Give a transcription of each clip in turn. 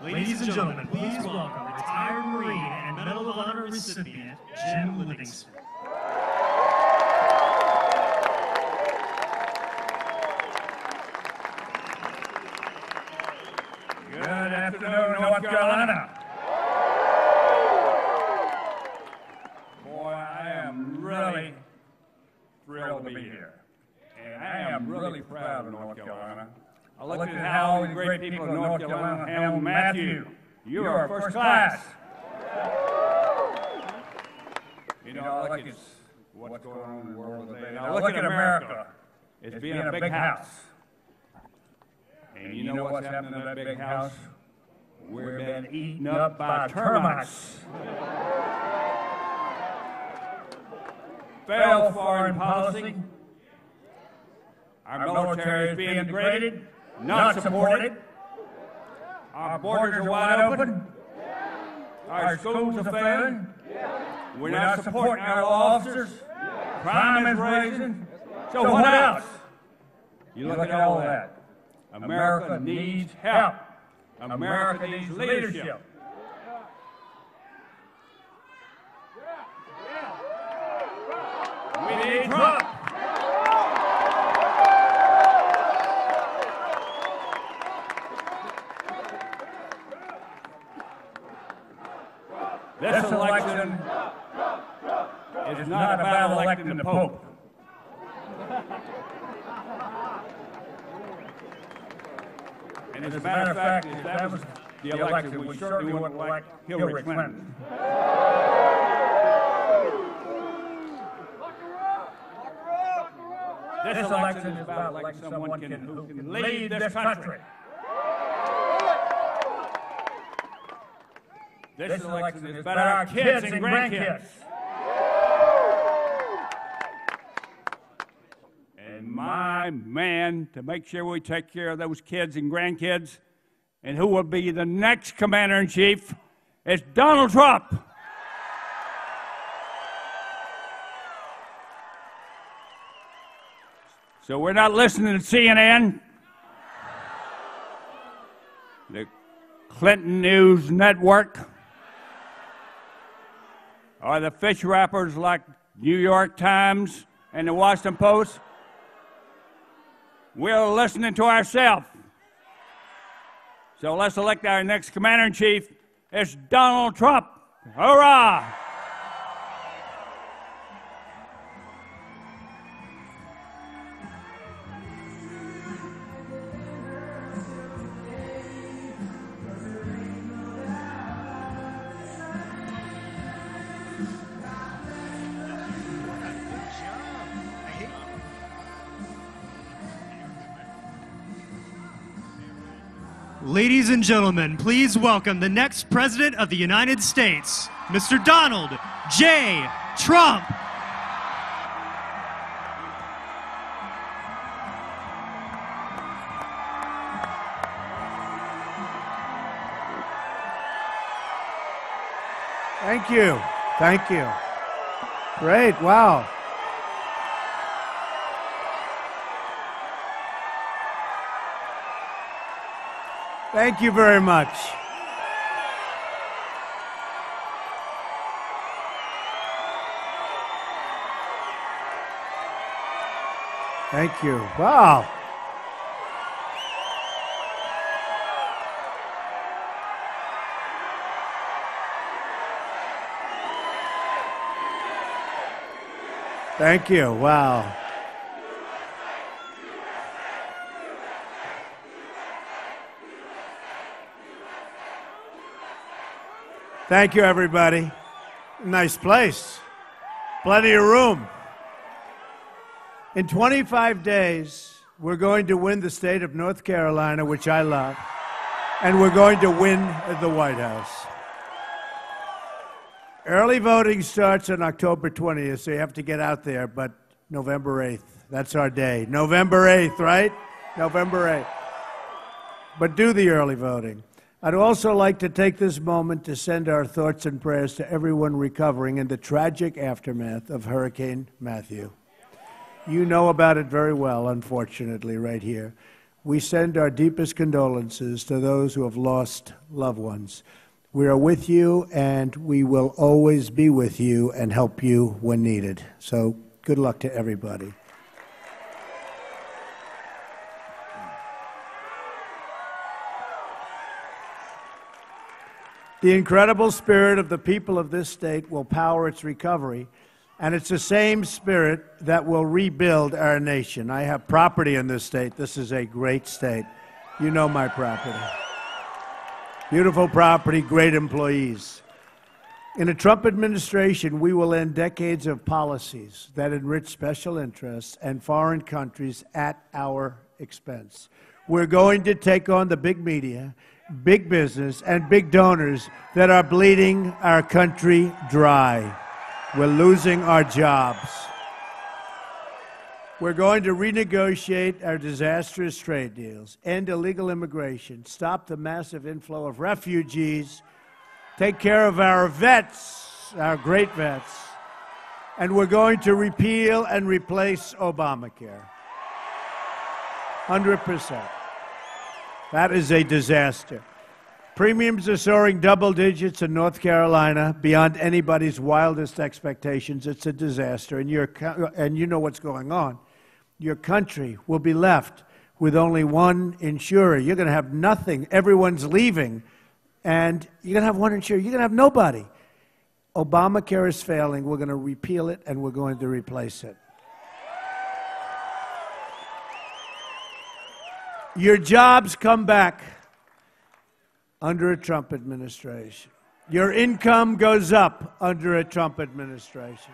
Ladies and gentlemen, please welcome retired Marine and Medal of Honor recipient, Jim Livingston. Good afternoon, North Carolina. Boy, I am really thrilled to be here. And I am really proud of North Carolina. I look at how all the great people in North Carolina handle Matthew. You are first class. You know, I look at what's going on in the world today. And I look at America as being a big house. And you know what's happening in that big house? We're being eaten up by termites. Failed foreign policy. Our military is being degraded, not supported. Our borders are wide open. Our schools are failing. We're not supporting our law officers. Crime is rising. So what else? You look at all that. America needs help. America needs leadership. We need Trump. This election is not about electing the Pope. And as a matter of fact, if that was the election, we certainly wouldn't elect Hillary Clinton. This election is about electing someone who can lead this country. This election is about our kids and grandkids. And my man, to make sure we take care of those kids and grandkids, and who will be the next Commander-in-Chief, is Donald Trump. So we're not listening to CNN, the Clinton News Network, or the fish wrappers like New York Times and the Washington Post. We're listening to ourselves. So let's elect our next Commander-in-Chief. It's Donald Trump. Hurrah! Ladies and gentlemen, please welcome the next President of the United States, Mr. Donald J. Trump. Thank you. Thank you. Great. Wow. Thank you very much. Thank you. Wow. Thank you. Wow. Thank you, everybody. Nice place. Plenty of room. In 25 days, we're going to win the state of North Carolina, which I love, and we're going to win the White House. Early voting starts on October 20th, so you have to get out there, but November 8th, that's our day. November 8th, right? November 8th. But do the early voting. I'd also like to take this moment to send our thoughts and prayers to everyone recovering in the tragic aftermath of Hurricane Matthew. You know about it very well, unfortunately, right here. We send our deepest condolences to those who have lost loved ones. We are with you, and we will always be with you and help you when needed. So good luck to everybody. The incredible spirit of the people of this state will power its recovery, and it's the same spirit that will rebuild our nation. I have property in this state. This is a great state. You know my property. Beautiful property, great employees. In a Trump administration, we will end decades of policies that enrich special interests and foreign countries at our expense. We're going to take on the big media, big business, and big donors that are bleeding our country dry. We're losing our jobs. We're going to renegotiate our disastrous trade deals, end illegal immigration, stop the massive inflow of refugees, take care of our vets, our great vets, and we're going to repeal and replace Obamacare. 100%. That is a disaster. Premiums are soaring double digits in North Carolina beyond anybody's wildest expectations. It's a disaster, and you know what's going on. Your country will be left with only one insurer. You're going to have nothing. Everyone's leaving, and you're going to have one insurer. You're going to have nobody. Obamacare is failing. We're going to repeal it, and we're going to replace it. Your jobs come back under a Trump administration. Your income goes up under a Trump administration.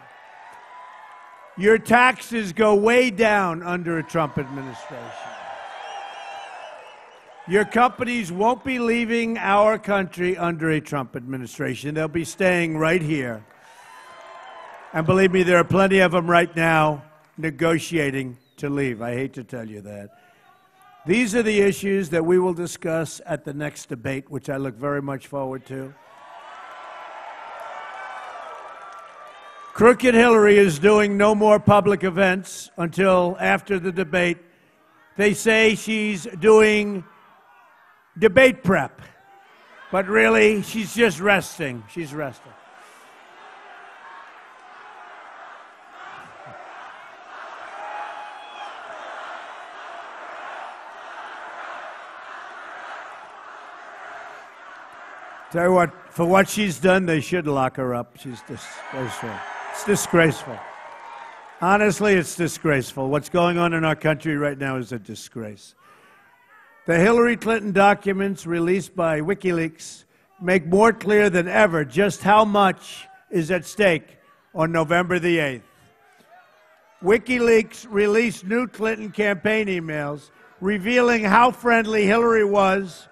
Your taxes go way down under a Trump administration. Your companies won't be leaving our country under a Trump administration. They'll be staying right here. And believe me, there are plenty of them right now negotiating to leave. I hate to tell you that. These are the issues that we will discuss at the next debate, which I look very much forward to. Crooked Hillary is doing no more public events until after the debate. They say she's doing debate prep, but really, she's just resting. She's resting. Tell you what, for what she's done, they should lock her up. She's disgraceful. It's disgraceful. Honestly, it's disgraceful. What's going on in our country right now is a disgrace. The Hillary Clinton documents released by WikiLeaks make more clear than ever just how much is at stake on November the 8th. WikiLeaks released new Clinton campaign emails revealing how friendly Hillary was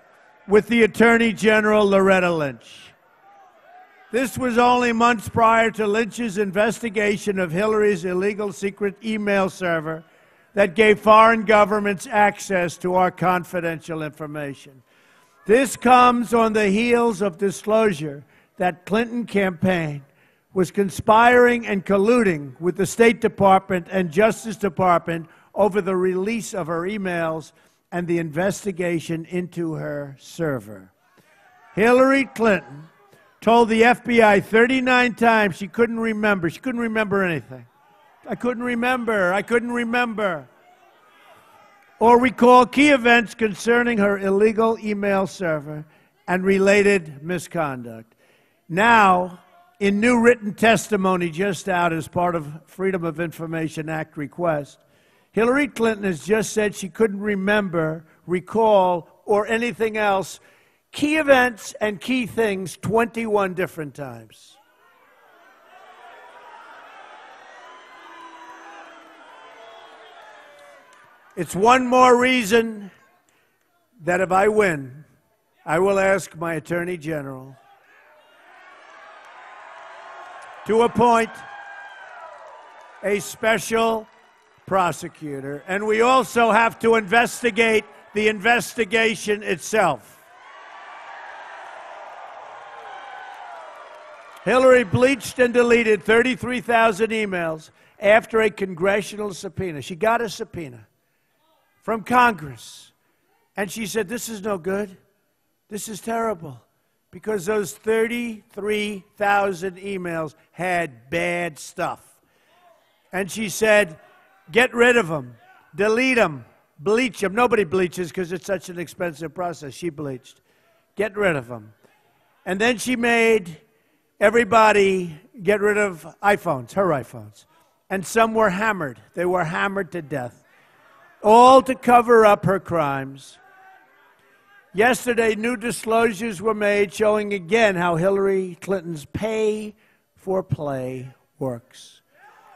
with the Attorney General Loretta Lynch. This was only months prior to Lynch's investigation of Hillary's illegal secret email server that gave foreign governments access to our confidential information. This comes on the heels of disclosure that Clinton campaign was conspiring and colluding with the State Department and Justice Department over the release of her emails and the investigation into her server. Hillary Clinton told the FBI 39 times she couldn't remember. She couldn't remember anything. I couldn't remember. Or recall key events concerning her illegal email server and related misconduct. Now, in new written testimony just out as part of Freedom of Information Act request, Hillary Clinton has just said she couldn't remember, recall, or anything else key events and key things 21 different times. It's one more reason that if I win, I will ask my Attorney General to appoint a special prosecutor, and we also have to investigate the investigation itself. Hillary bleached and deleted 33,000 emails after a congressional subpoena. She got a subpoena from Congress. And she said, this is no good. This is terrible. Because those 33,000 emails had bad stuff. And she said, get rid of them, delete them, bleach them. Nobody bleaches because it's such an expensive process. She bleached. Get rid of them. And then she made everybody get rid of iPhones, her iPhones. And some were hammered. They were hammered to death. All to cover up her crimes. Yesterday, new disclosures were made showing again how Hillary Clinton's pay-for-play works.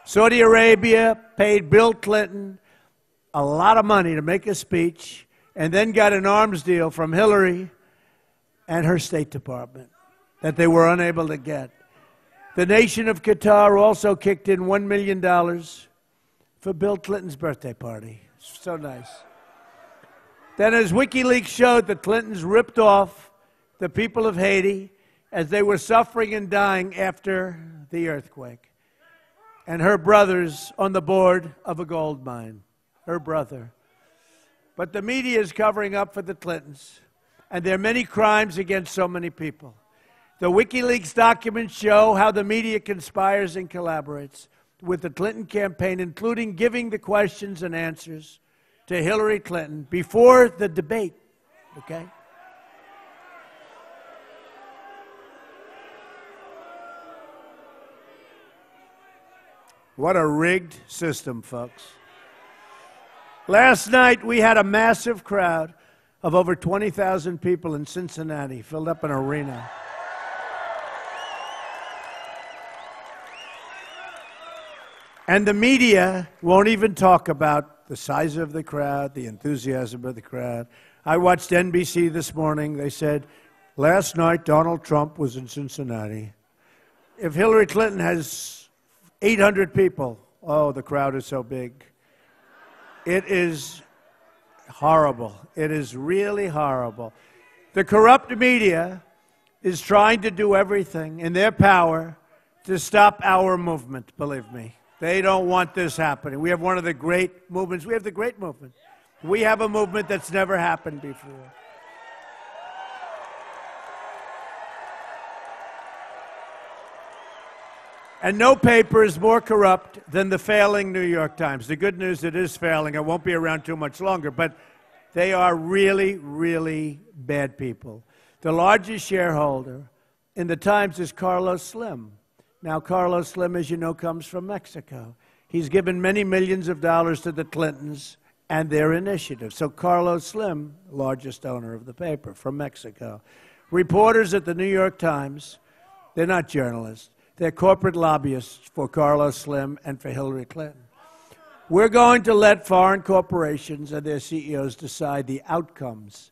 Saudi Arabia paid Bill Clinton a lot of money to make a speech and then got an arms deal from Hillary and her State Department that they were unable to get. The nation of Qatar also kicked in $1 million for Bill Clinton's birthday party. So nice. Then as WikiLeaks showed, the Clintons ripped off the people of Haiti as they were suffering and dying after the earthquake. And her brother's on the board of a gold mine. Her brother. But the media is covering up for the Clintons. And there are many crimes against so many people. The WikiLeaks documents show how the media conspires and collaborates with the Clinton campaign, including giving the questions and answers to Hillary Clinton before the debate, okay? What a rigged system, folks. Last night, we had a massive crowd of over 20,000 people in Cincinnati, filled up an arena. And the media won't even talk about the size of the crowd, the enthusiasm of the crowd. I watched NBC this morning. They said, last night Donald Trump was in Cincinnati. If Hillary Clinton has 800 people, oh, the crowd is so big. It is horrible. It is really horrible. The corrupt media is trying to do everything in their power to stop our movement, believe me. They don't want this happening. We have one of the great movements. We have the great movement. We have a movement that's never happened before. And no paper is more corrupt than the failing New York Times. The good news, it is failing. It won't be around too much longer. But they are really, really bad people. The largest shareholder in the Times is Carlos Slim. Now, Carlos Slim, as you know, comes from Mexico. He's given many millions of dollars to the Clintons and their initiative. So Carlos Slim, largest owner of the paper, from Mexico. Reporters at the New York Times, they're not journalists. They're corporate lobbyists for Carlos Slim and for Hillary Clinton. We're going to let foreign corporations and their CEOs decide the outcomes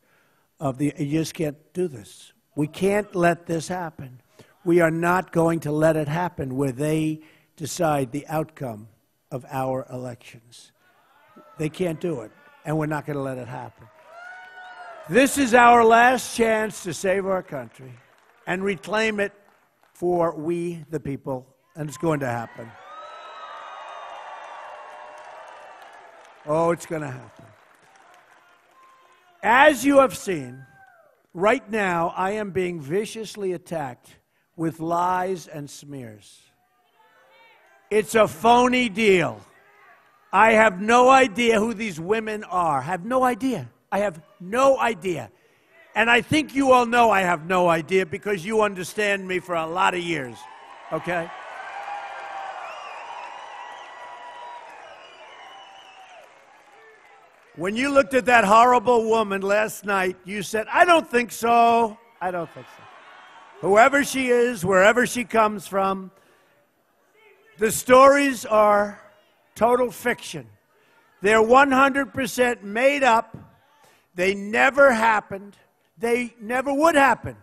of the... You just can't do this. We can't let this happen. We are not going to let it happen where they decide the outcome of our elections. They can't do it, and we're not going to let it happen. This is our last chance to save our country and reclaim it for we, the people, and it's going to happen. Oh, it's going to happen. As you have seen, right now I am being viciously attacked with lies and smears. It's a phony deal. I have no idea who these women are. I have no idea. I have no idea. And I think you all know I have no idea because you understand me for a lot of years, okay? When you looked at that horrible woman last night, you said, I don't think so. I don't think so. Whoever she is, wherever she comes from, the stories are total fiction. They're 100% made up. They never happened. They never would happen.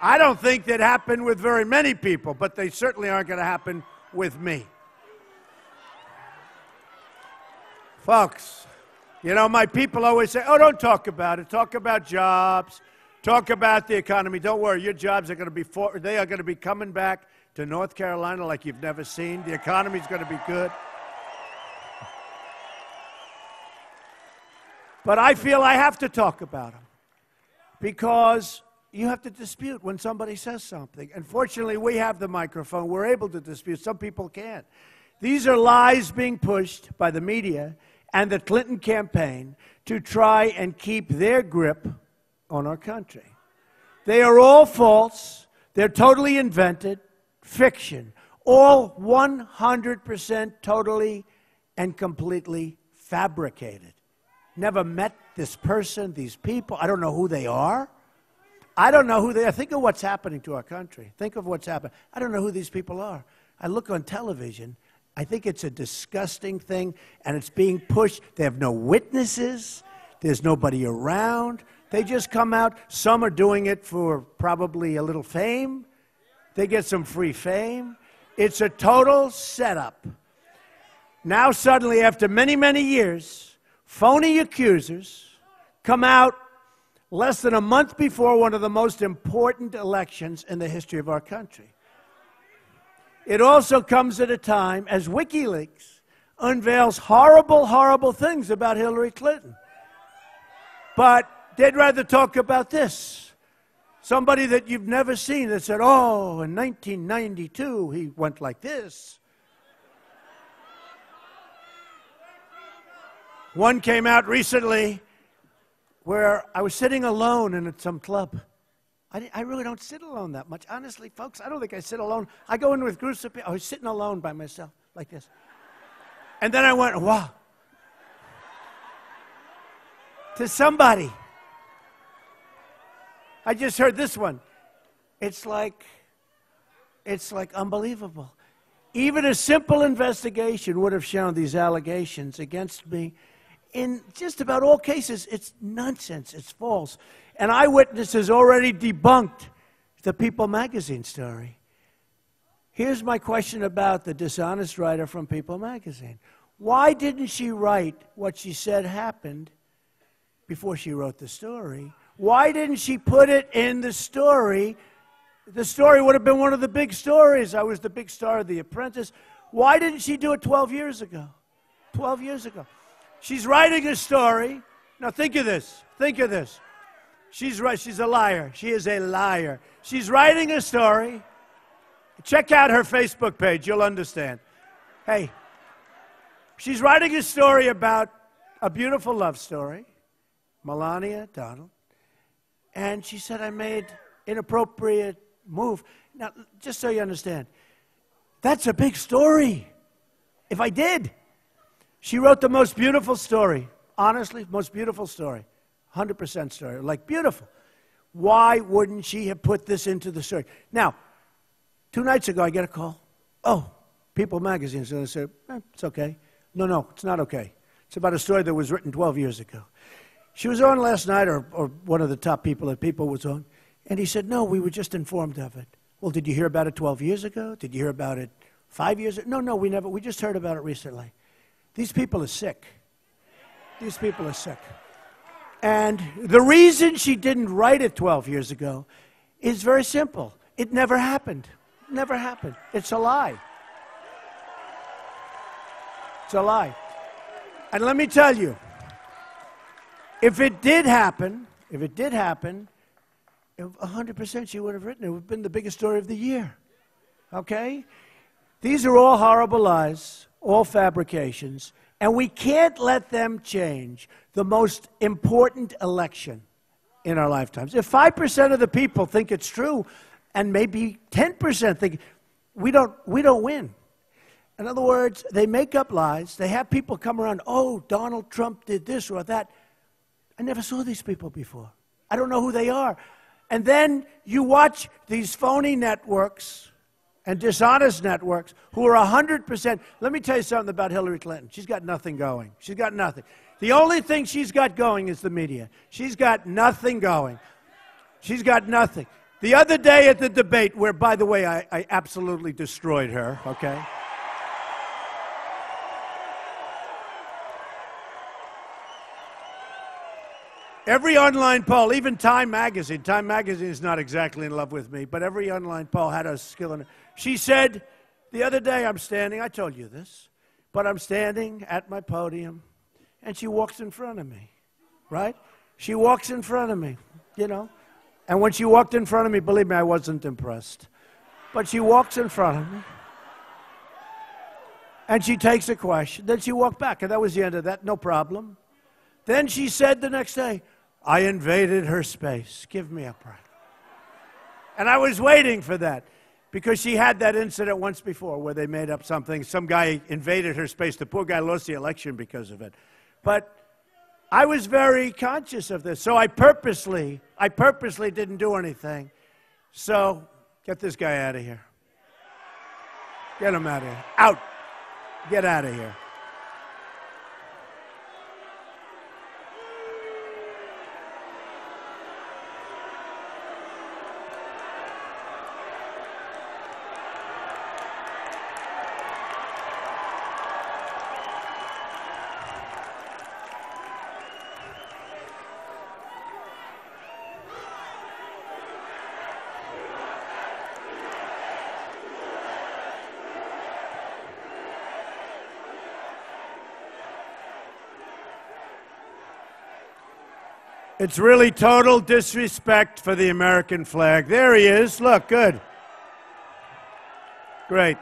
I don't think that happened with very many people, but they certainly aren't going to happen with me. Folks, you know, my people always say, oh, don't talk about it. Talk about jobs. Talk about the economy. Don't worry, your jobs are going to be coming back to North Carolina like you've never seen. The economy's going to be good. But I feel I have to talk about them because you have to dispute when somebody says something. And fortunately, we have the microphone. We're able to dispute. Some people can't. These are lies being pushed by the media and the Clinton campaign to try and keep their grip on our country. They are all false. They're totally invented, fiction, all 100% totally and completely fabricated. Never met this person, these people. I don't know who they are. I don't know who they are. Think of what's happening to our country. Think of what's happening. I don't know who these people are. I look on television. I think it's a disgusting thing, and it's being pushed. They have no witnesses. There's nobody around. They just come out. Some are doing it for probably a little fame. They get some free fame. It's a total setup. Now suddenly, after many, many years, phony accusers come out less than a month before one of the most important elections in the history of our country. It also comes at a time as WikiLeaks unveils horrible, horrible things about Hillary Clinton. But they'd rather talk about this. Somebody that you've never seen that said, oh, in 1992, he went like this. One came out recently where I was sitting alone in some club. I really don't sit alone that much. Honestly, folks, I don't think I sit alone. I go in with groups of people. I was sitting alone by myself like this. And then I went, wow. To somebody. I just heard this one. It's like unbelievable. Even a simple investigation would have shown these allegations against me. In just about all cases, it's nonsense. It's false. And Eyewitnesses already debunked the People magazine story. Here's my question about the dishonest writer from People magazine. Why didn't she write what she said happened before she wrote the story? Why didn't she put it in the story? The story would have been one of the big stories. I was the big star of The Apprentice. Why didn't she do it 12 years ago? 12 years ago. She's writing a story. Now think of this. Think of this. She's right. She's a liar. She is a liar. She's writing a story. Check out her Facebook page. You'll understand. Hey, she's writing a story about a beautiful love story, Melania, Donald. And she said, I made inappropriate move. Now, just so you understand, that's a big story. If I did. She wrote the most beautiful story. Honestly, most beautiful story. 100% story. Like, beautiful. Why wouldn't she have put this into the story? Now, 2 nights ago, I get a call. Oh, People magazine. So I said, it's okay. No, it's not okay. It's about a story that was written 12 years ago. She was on last night, or one of the top people at People was on, and he said, no, we were just informed of it. Well, did you hear about it 12 years ago? Did you hear about it 5 years ago? No, we never. We just heard about it recently. These people are sick. These people are sick. And the reason she didn't write it 12 years ago is very simple. It never happened. Never happened. It's a lie. It's a lie. And let me tell you, if it did happen, 100% she would have written it. It would have been the biggest story of the year. Okay? These are all horrible lies, all fabrications, and we can't let them change the most important election in our lifetimes. If 5% of the people think it's true, and maybe 10% think, we don't win. In other words, they make up lies. They have people come around, oh, Donald Trump did this or that. I never saw these people before. I don't know who they are. And then you watch these phony networks and dishonest networks who are 100%. Let me tell you something about Hillary Clinton. She's got nothing going. She's got nothing. The only thing she's got going is the media. She's got nothing going. She's got nothing. The other day at the debate, where, by the way, I absolutely destroyed her, okay? Every online poll, even Time Magazine is not exactly in love with me, but every online poll had a skill in it. She said, the other day I'm standing, I told you this, but I'm standing at my podium, and she walks in front of me, right? She walks in front of me, you know? And when she walked in front of me, believe me, I wasn't impressed. But she walks in front of me, and she takes a question. Then she walked back, and that was the end of that, no problem. Then she said the next day, I invaded her space. Give me a break. And I was waiting for that because she had that incident once before where they made up something. Some guy invaded her space. The poor guy lost the election because of it. But I was very conscious of this. So I purposely didn't do anything. So get this guy out of here. Get him out of here. Out. Get out of here. It's really total disrespect for the American flag. There he is. Look, good. Great.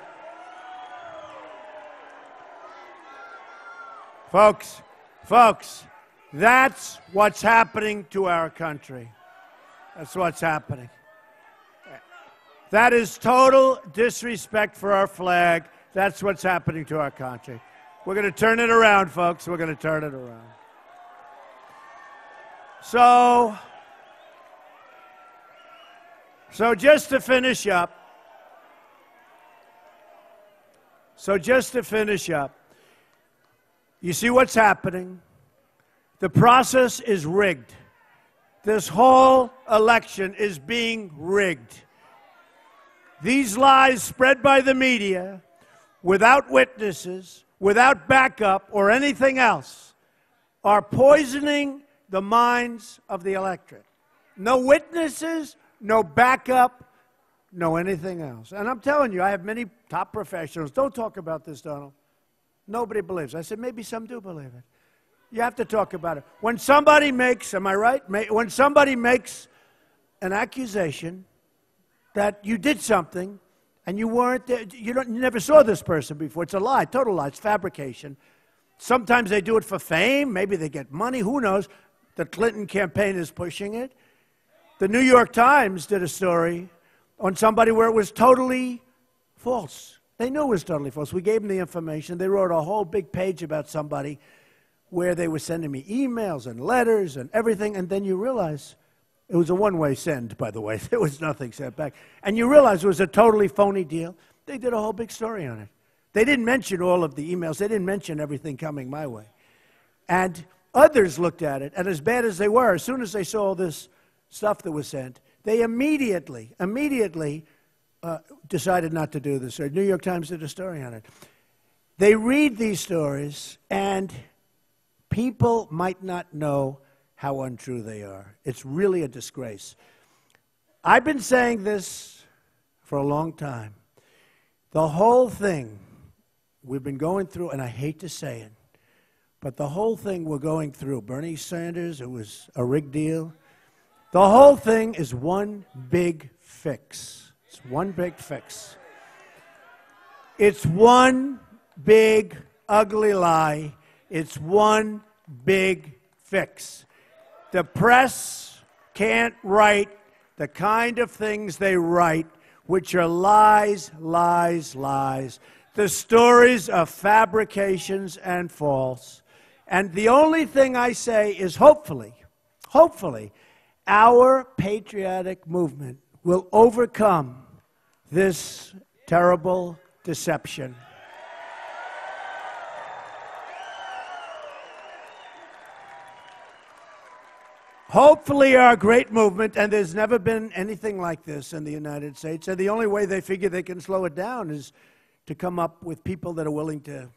Folks, that's what's happening to our country. That's what's happening. That is total disrespect for our flag. That's what's happening to our country. We're going to turn it around, folks. We're going to turn it around. So just to finish up, you see what's happening? The process is rigged. This whole election is being rigged. These lies spread by the media, without witnesses, without backup or anything else, are poisoning the minds of the electorate. No witnesses, no backup, no anything else. And I'm telling you, I have many top professionals. Don't talk about this, Donald. Nobody believes. I said, maybe some do believe it. You have to talk about it. When somebody makes, am I right? When somebody makes an accusation that you did something and you weren't there, you never saw this person before. It's a lie, total lie. It's fabrication. Sometimes they do it for fame. Maybe they get money. Who knows? The Clinton campaign is pushing it. The New York Times did a story on somebody where it was totally false. They knew it was totally false. We gave them the information. They wrote a whole big page about somebody where they were sending me emails and letters and everything, and then you realize it was a one-way send, by the way. There was nothing sent back. And you realize it was a totally phony deal. They did a whole big story on it. They didn't mention all of the emails. They didn't mention everything coming my way. And others looked at it, and as bad as they were, as soon as they saw all this stuff that was sent, they immediately decided not to do this. The New York Times did a story on it. They read these stories, and people might not know how untrue they are. It's really a disgrace. I've been saying this for a long time. The whole thing we've been going through, and I hate to say it, but the whole thing we're going through, Bernie Sanders, it was a rigged deal. The whole thing is one big fix. It's one big fix. It's one big ugly lie. It's one big fix. The press can't write the kind of things they write, which are lies, lies, lies. The stories are fabrications and false. And the only thing I say is hopefully, our patriotic movement will overcome this terrible deception. Hopefully our great movement, and there's never been anything like this in the United States, and the only way they figure they can slow it down is to come up with people that are willing to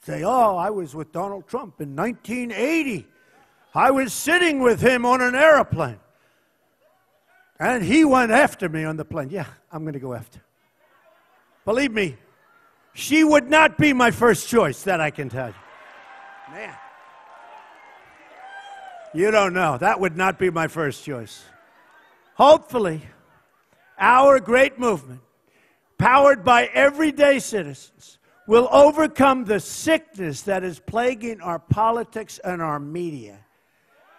say, oh, I was with Donald Trump in 1980. I was sitting with him on an airplane, and he went after me on the plane. Yeah, I'm going to go after. Believe me, she would not be my first choice, that I can tell you. Man. You don't know. That would not be my first choice. Hopefully, our great movement, powered by everyday citizens, will overcome the sickness that is plaguing our politics and our media.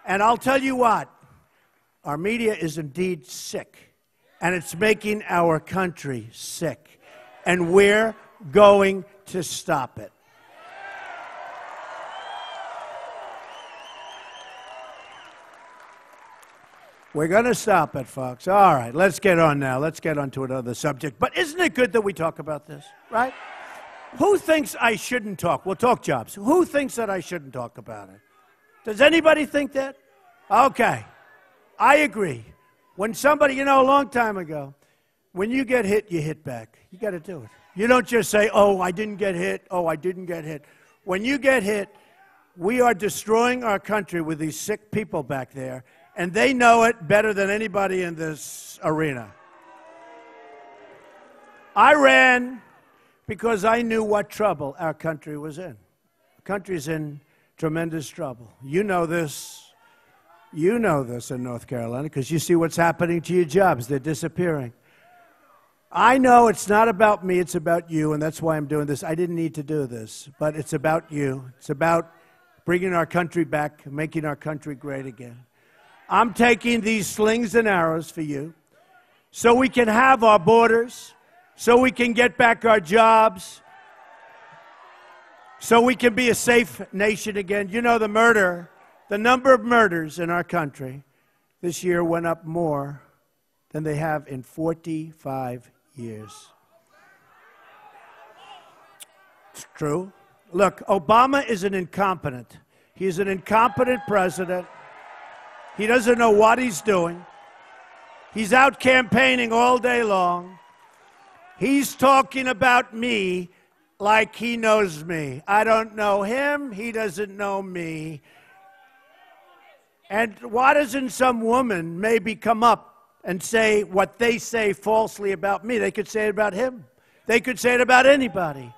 And I'll tell you what, our media is indeed sick, and it's making our country sick. And we're going to stop it. We're going to stop it, folks. All right, let's get on now. Let's get on to another subject. But isn't it good that we talk about this, right? Who thinks I shouldn't talk? We'll talk jobs. Who thinks that I shouldn't talk about it? Does anybody think that? Okay, I agree. When somebody, a long time ago, when you get hit, you hit back. You got to do it. You don't just say, oh, I didn't get hit. Oh, I didn't get hit. When you get hit, we are destroying our country with these sick people back there. And they know it better than anybody in this arena. I ran because I knew what trouble our country was in. The country's in tremendous trouble. You know this. You know this in North Carolina because you see what's happening to your jobs. They're disappearing. I know it's not about me, it's about you, and that's why I'm doing this. I didn't need to do this, but it's about you. It's about bringing our country back, making our country great again. I'm taking these slings and arrows for you so we can have our borders, so we can get back our jobs, so we can be a safe nation again. You know, the number of murders in our country this year went up more than they have in 45 years. It's true. Look, Obama is an incompetent. He's an incompetent president. He doesn't know what he's doing. He's out campaigning all day long. He's talking about me like he knows me. I don't know him. He doesn't know me. And why doesn't some woman maybe come up and say what they say falsely about me? They could say it about him. They could say it about anybody.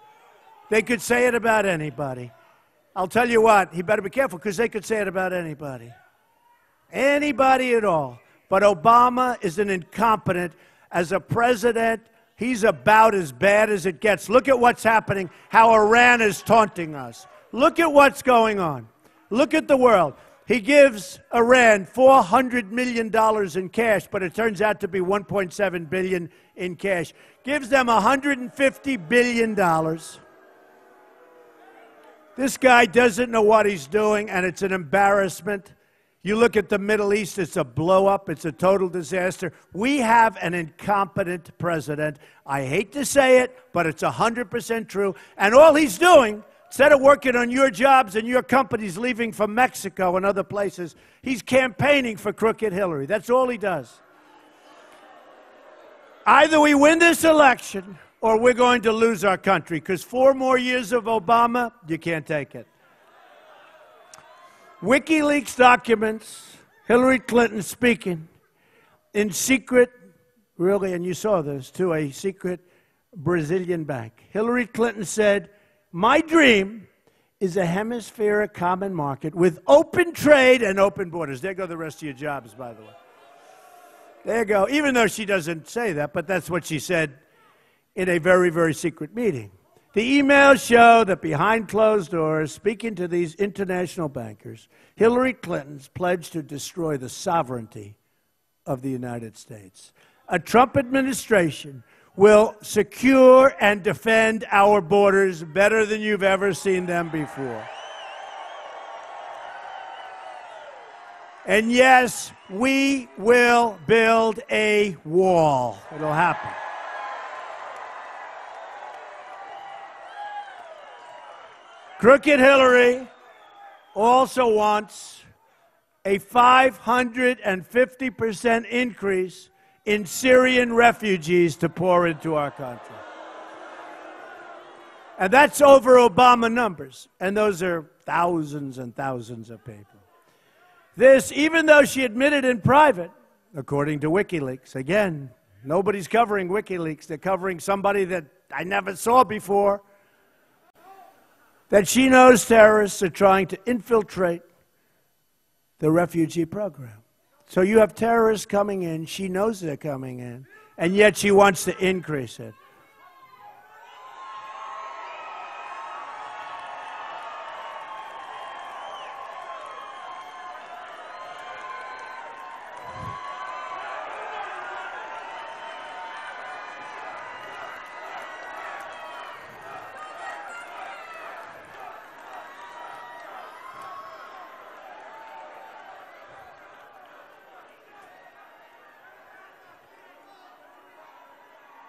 They could say it about anybody. I'll tell you what, he better be careful because they could say it about anybody. Anybody at all. But Obama is an incompetent. As a president, he's about as bad as it gets. Look at what's happening, how Iran is taunting us. Look at what's going on. Look at the world. He gives Iran $400 million in cash, but it turns out to be $1.7 billion in cash. Gives them $150 billion. This guy doesn't know what he's doing, and it's an embarrassment. You look at the Middle East, it's a blow-up. It's a total disaster. We have an incompetent president. I hate to say it, but it's 100% true. And all he's doing, instead of working on your jobs and your companies leaving for Mexico and other places, he's campaigning for crooked Hillary. That's all he does. Either we win this election or we're going to lose our country, because 4 more years of Obama, you can't take it. WikiLeaks documents Hillary Clinton speaking in secret, really, and you saw this, to a secret Brazilian bank. Hillary Clinton said, "My dream is a hemispheric common market with open trade and open borders." There go the rest of your jobs, by the way. There you go. Even though she doesn't say that, but that's what she said in a very, very secret meeting. The emails show that behind closed doors, speaking to these international bankers, Hillary Clinton's pledged to destroy the sovereignty of the United States. A Trump administration will secure and defend our borders better than you've ever seen them before. And yes, we will build a wall. It'll happen. Crooked Hillary also wants a 550% increase in Syrian refugees to pour into our country. And that's over Obama numbers. And those are thousands and thousands of people. This, even though she admitted in private, according to WikiLeaks. Again, nobody's covering WikiLeaks. They're covering somebody that I never saw before. That she knows terrorists are trying to infiltrate the refugee program. So you have terrorists coming in. She knows they're coming in. And yet she wants to increase it.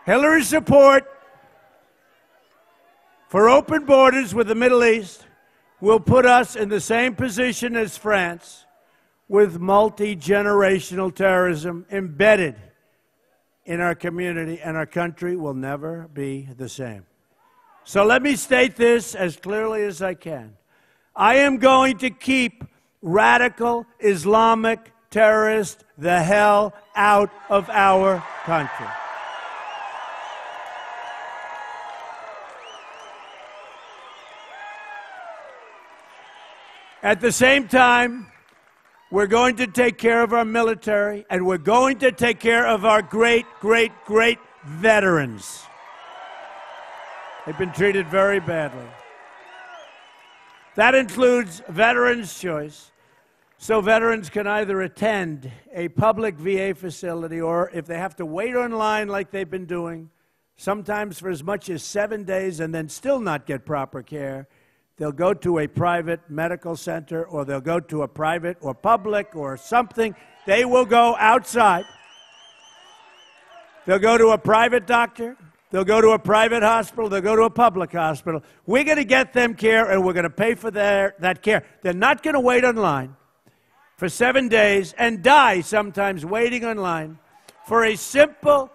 Hillary's support for open borders with the Middle East will put us in the same position as France with multi-generational terrorism embedded in our community, and our country will never be the same. So let me state this as clearly as I can. I am going to keep radical Islamic terrorists the hell out of our country. At the same time, we're going to take care of our military, and we're going to take care of our great, great, great veterans. They've been treated very badly. That includes Veterans' Choice, so veterans can either attend a public VA facility, or if they have to wait online like they've been doing, sometimes for as much as 7 days and then still not get proper care, they'll go to a private medical center, or they'll go to a private or public or something. They will go outside. They'll go to a private doctor. They'll go to a private hospital. They'll go to a public hospital. We're going to get them care, and we're going to pay for that care. They're not going to wait online for 7 days and die sometimes waiting online for a simple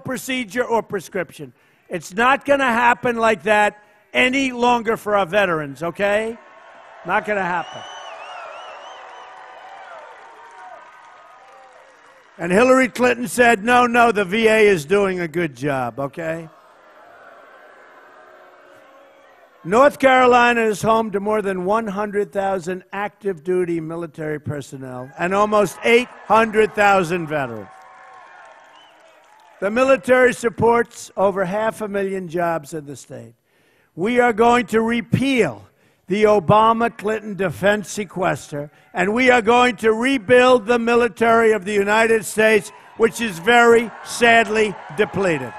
procedure or prescription. It's not going to happen like that any longer for our veterans, okay? Not going to happen. And Hillary Clinton said, no, the VA is doing a good job, okay? North Carolina is home to more than 100,000 active duty military personnel and almost 800,000 veterans. The military supports over 500,000 jobs in the state. We are going to repeal the Obama-Clinton defense sequester, and we are going to rebuild the military of the United States, which is very sadly depleted.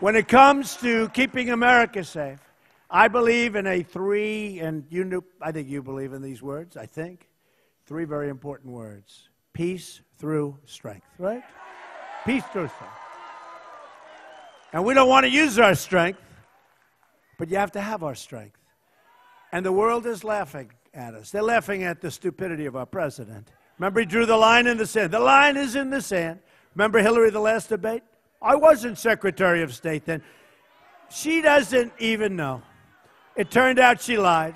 When it comes to keeping America safe, I believe in I think you believe in these words, I think. 3 very important words. Peace through strength, right? Peace through strength. And we don't want to use our strength, but you have to have our strength. And the world is laughing at us. They're laughing at the stupidity of our president. Remember, he drew the line in the sand. The line is in the sand. Remember Hillary, the last debate? I wasn't Secretary of State then. She doesn't even know. It turned out she lied.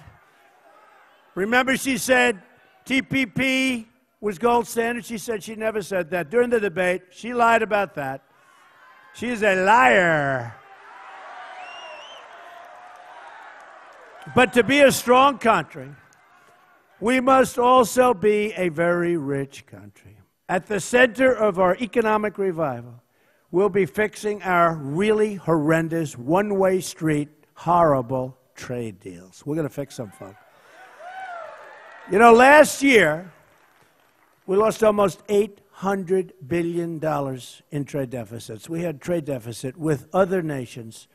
Remember, she said TPP was gold standard? She said she never said that. During the debate, she lied about that. She's a liar. But to be a strong country, we must also be a very rich country. At the center of our economic revival, we'll be fixing our really horrendous, one-way street, horrible trade deals. We're going to fix them, folks. You know, last year, we lost almost $800 billion in trade deficits. We had trade deficit with other nations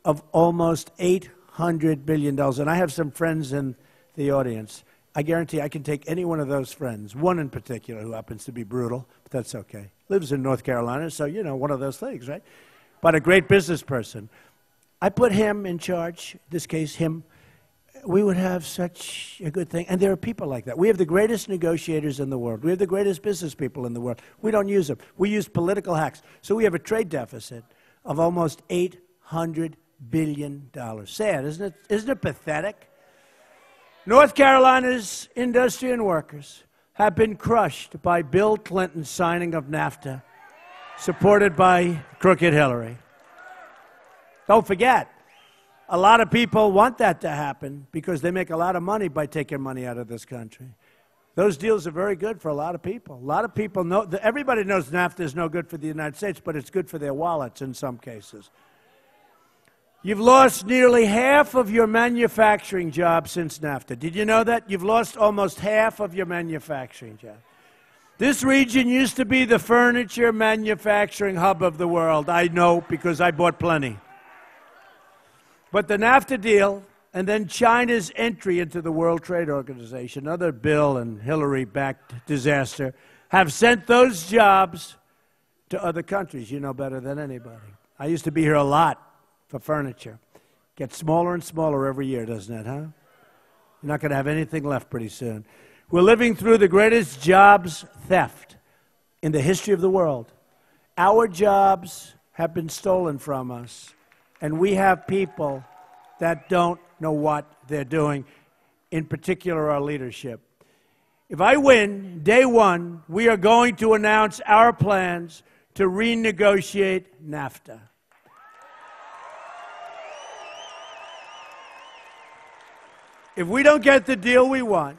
of almost $800 billion. And I have some friends in the audience. I guarantee I can take any one of those friends, one in particular who happens to be brutal, but that's okay. Lives in North Carolina, so, you know, one of those things, right? But a great business person. I put him in charge, in this case, him. We would have such a good thing. And there are people like that. We have the greatest negotiators in the world. We have the greatest business people in the world. We don't use them. We use political hacks. So we have a trade deficit of almost $800 billion. Sad, isn't it? Isn't it pathetic? North Carolina's industry and workers have been crushed by Bill Clinton's signing of NAFTA, supported by crooked Hillary. Don't forget, a lot of people want that to happen because they make a lot of money by taking money out of this country. Those deals are very good for a lot of people. A lot of people know, everybody knows NAFTA is no good for the United States, but it's good for their wallets in some cases. You've lost nearly half of your manufacturing jobs since NAFTA. Did you know that? You've lost almost half of your manufacturing jobs. This region used to be the furniture manufacturing hub of the world. I know because I bought plenty. But the NAFTA deal and then China's entry into the World Trade Organization, another Bill and Hillary-backed disaster, have sent those jobs to other countries. You know better than anybody. I used to be here a lot for furniture. Gets smaller and smaller every year, doesn't it, huh? You're not going to have anything left pretty soon. We're living through the greatest jobs theft in the history of the world. Our jobs have been stolen from us, and we have people that don't know what they're doing, in particular our leadership. If I win, day one, we are going to announce our plans to renegotiate NAFTA. If we don't get the deal we want,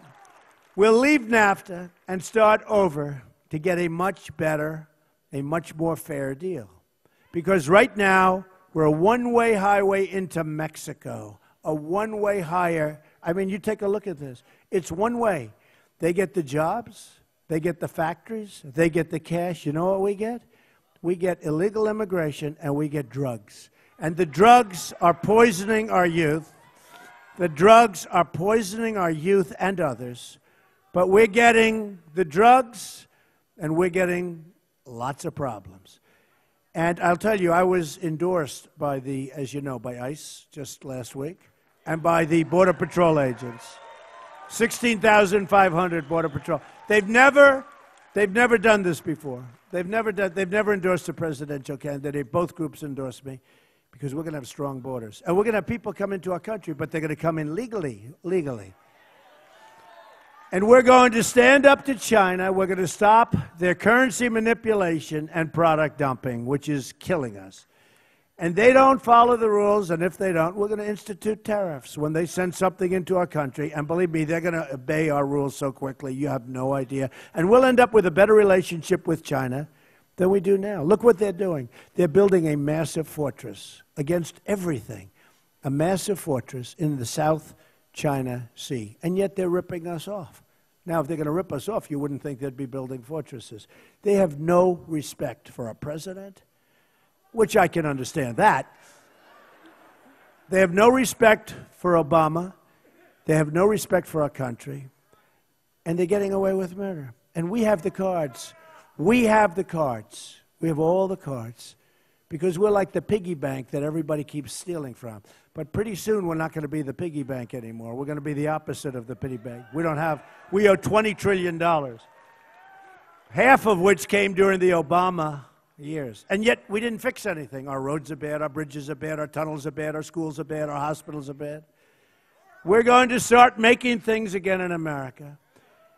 we'll leave NAFTA and start over to get a much better, a much more fair deal. Because right now, we're a one-way highway into Mexico, a one-way hire. I mean, you take a look at this. It's one way. They get the jobs, they get the factories, they get the cash. You know what we get? We get illegal immigration and we get drugs. And the drugs are poisoning our youth. The drugs are poisoning our youth and others. But we're getting the drugs and we're getting lots of problems. And I'll tell you, I was endorsed by the, as you know, by ICE just last week and by the Border Patrol agents. 16,500 Border Patrol. They've never done this before. They've never endorsed a presidential candidate. Both groups endorsed me because we're going to have strong borders. And we're going to have people come into our country, but they're going to come in legally. And we're going to stand up to China. We're going to stop their currency manipulation and product dumping, which is killing us. And they don't follow the rules, and if they don't, we're going to institute tariffs when they send something into our country. And believe me, they're going to obey our rules so quickly, you have no idea. And we'll end up with a better relationship with China than we do now. Look what they're doing. They're building a massive fortress against everything, a massive fortress in the South China Sea, and yet they're ripping us off. Now, if they're going to rip us off, you wouldn't think they'd be building fortresses. They have no respect for our president, which I can understand that. They have no respect for Obama. They have no respect for our country. And they're getting away with murder. And we have the cards. We have the cards. We have all the cards. Because we're like the piggy bank that everybody keeps stealing from. But pretty soon, we're not going to be the piggy bank anymore. We're going to be the opposite of the piggy bank. We owe $20 trillion, half of which came during the Obama years. And yet, we didn't fix anything. Our roads are bad, our bridges are bad, our tunnels are bad, our schools are bad, our hospitals are bad. We're going to start making things again in America.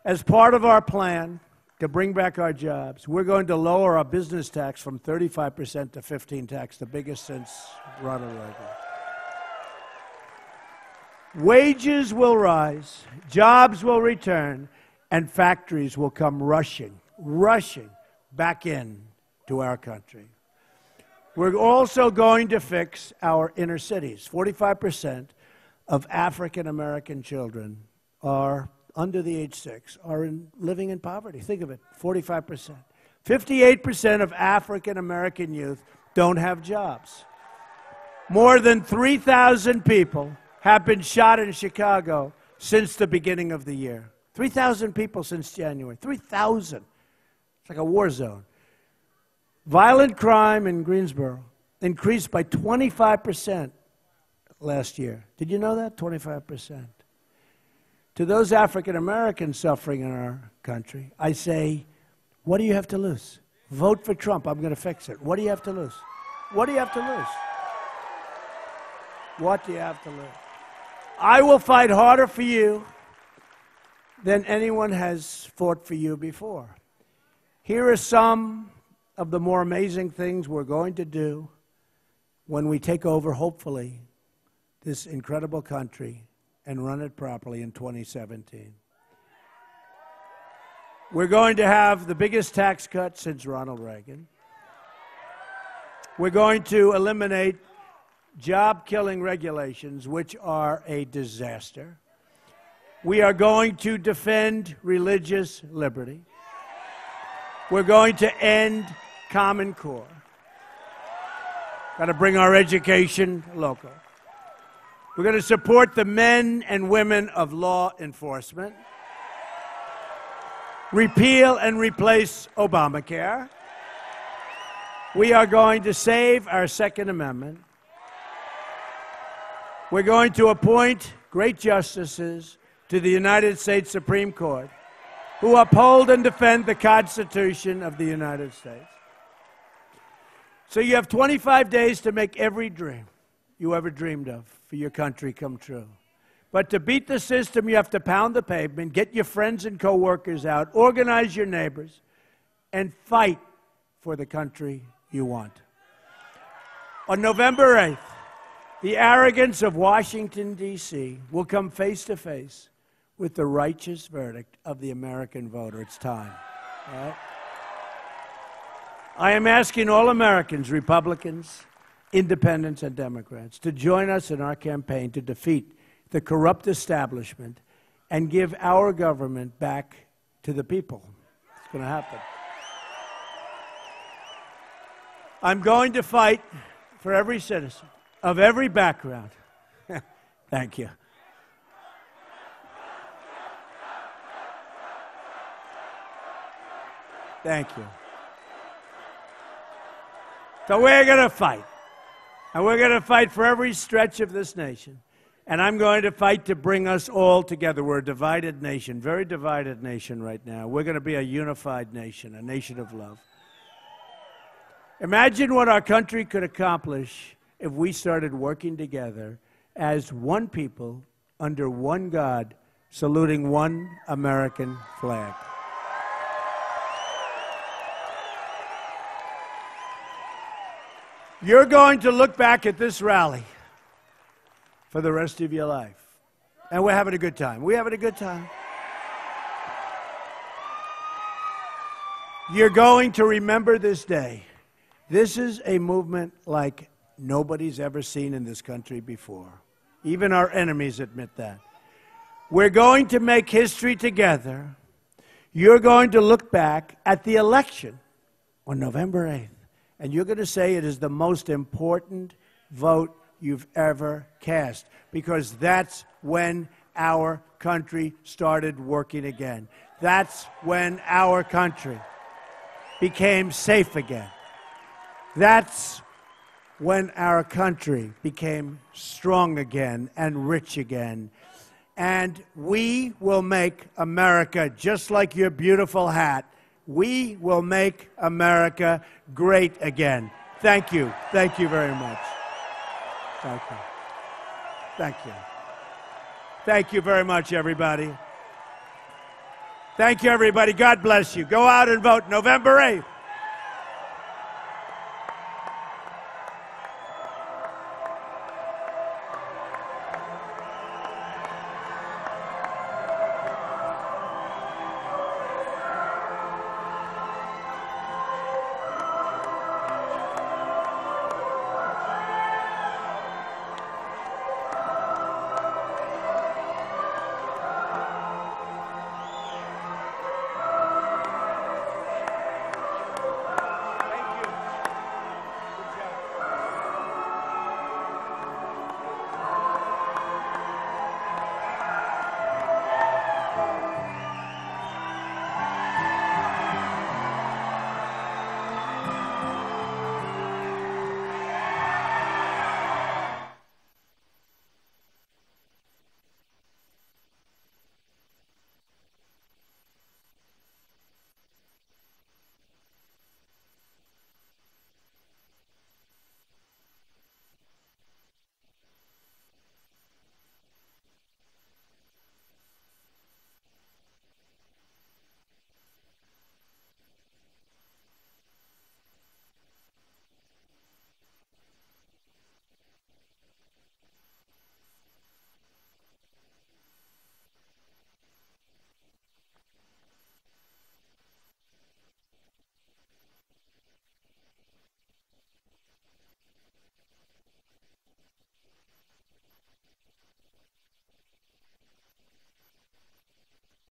As part of our plan to bring back our jobs, we're going to lower our business tax from 35% to 15% tax, the biggest since Ronald Reagan. Wages will rise, jobs will return, and factories will come rushing back in to our country. We're also going to fix our inner cities. 45% of African-American children are under the age 6, are living in poverty. Think of it, 45%. 58% of African-American youth don't have jobs. More than 3,000 people have been shot in Chicago since the beginning of the year. 3,000 people since January. 3,000. It's like a war zone. Violent crime in Greensboro increased by 25% last year. Did you know that? 25%. To those African Americans suffering in our country, I say, what do you have to lose? Vote for Trump. I'm going to fix it. What do you have to lose? What do you have to lose? What do you have to lose? I will fight harder for you than anyone has fought for you before. Here are some of the more amazing things we're going to do when we take over, hopefully, this incredible country and run it properly in 2017. We're going to have the biggest tax cut since Ronald Reagan. We're going to eliminate job-killing regulations, which are a disaster. We are going to defend religious liberty. We're going to end Common Core. Got to bring our education local. We're going to support the men and women of law enforcement. Repeal and replace Obamacare. We are going to save our Second Amendment. We're going to appoint great justices to the United States Supreme Court who uphold and defend the Constitution of the United States. So you have 25 days to make every dream you ever dreamed of for your country come true. But to beat the system, you have to pound the pavement, get your friends and coworkers out, organize your neighbors, and fight for the country you want. On November 8th, the arrogance of Washington, D.C. will come face to face with the righteous verdict of the American voter. It's time. All right? I am asking all Americans, Republicans, Independents, and Democrats, to join us in our campaign to defeat the corrupt establishment and give our government back to the people. It's going to happen. I'm going to fight for every citizen of every background. Thank you. Thank you. So we're going to fight. And we're going to fight for every stretch of this nation. And I'm going to fight to bring us all together. We're a divided nation, very divided nation right now. We're going to be a unified nation, a nation of love. Imagine what our country could accomplish if we started working together as one people under one God, saluting one American flag. You're going to look back at this rally for the rest of your life. And we're having a good time. We're having a good time. You're going to remember this day. This is a movement like nobody's ever seen in this country before. Even our enemies admit that. We're going to make history together. You're going to look back at the election on November 8th. And you're going to say it is the most important vote you've ever cast, because that's when our country started working again. That's when our country became safe again. That's when our country became strong again and rich again. And we will make America, just like your beautiful hat, we will make America great again. Thank you. Thank you very much. Thank you. Thank you. Thank you very much, everybody. Thank you, everybody. God bless you. Go out and vote November 8th.